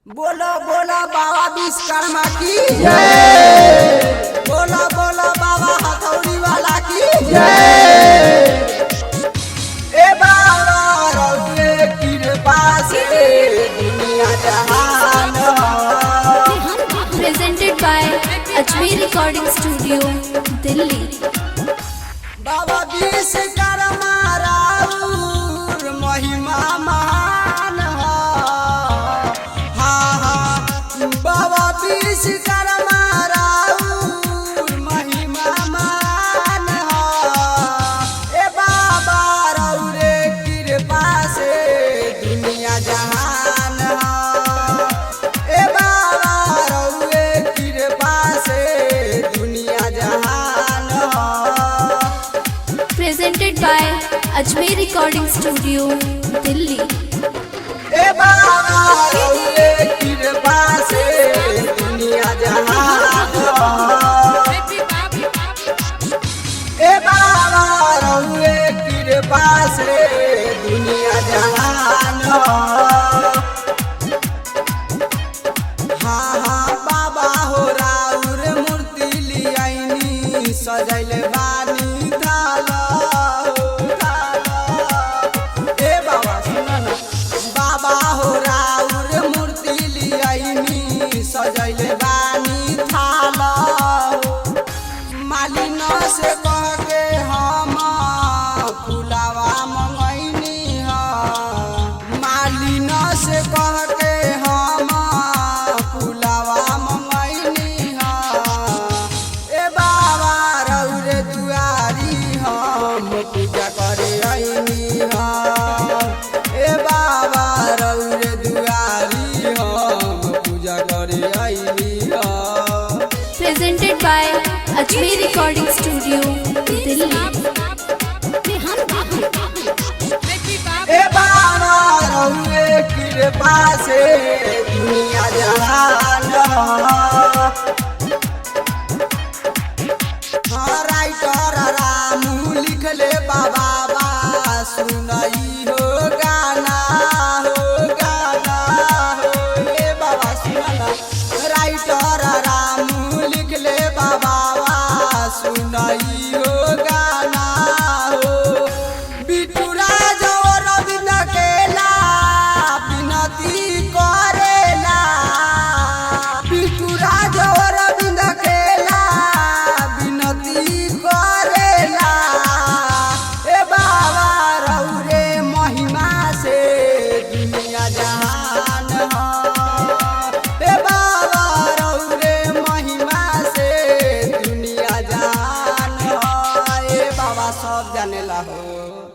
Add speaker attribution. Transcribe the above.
Speaker 1: बोलो बोलो बाबा विश्वकर्मा की जय। बोलो बोलो बाबा हथौड़ी वाला की जय। ए बाबा रउए कृपा से दुनिया जहान।
Speaker 2: Presented by Ajmer Recording Studio, Delhi.
Speaker 1: बाबा विश्वकर्मा राउर महिमा महान बाबा विश्वकर्मा राउर महिमा महान ए बाबा रउरे कृपा से दुनिया जहान ए बाबा रउरे कृपा से दुनिया जहान।
Speaker 2: Presented by Ajmer Recording Studio, Delhi.
Speaker 1: ए बाबा रउरे कृपा से दुनिया जहान। ए बाबा रउरे कृपा से दुनिया जहान। हाँ हाँ बाबा हो राउर मूर्ति लियाइनी सजैल बानी थाला ए बाबा सुन ना बाबा हो राउर मूर्ति लियाइनी सजैल बानी थाला मालिन से कह के हम फुलावा मंगैनी मालिन से कह के हम फुलावा मंगैनी ए बाबा रउरे दुआरी हम पूजा करे आइनी ए बाबा रउरे दुआरी हम पूजा करे आइनी।
Speaker 2: Presented by Ajmer Recording Studio, Delhi.
Speaker 1: ए बाबा रउरे कृपा से दुनिया जहान। हाँ राइटर रामू लिखले बाबा सुनई हो गाना ए बाबा सुनना राइटर रामू लिखले बाबा सुनई हो गाना बिटूरा जो रविंद केला विनती करेला बिटूरा जो रविंद केला विनती करेला ए बाबा रउरे महिमा से दुनिया जहान ए बाबा रउरे महिमा से दुनिया जहान ए बाबा सब जानेला हो।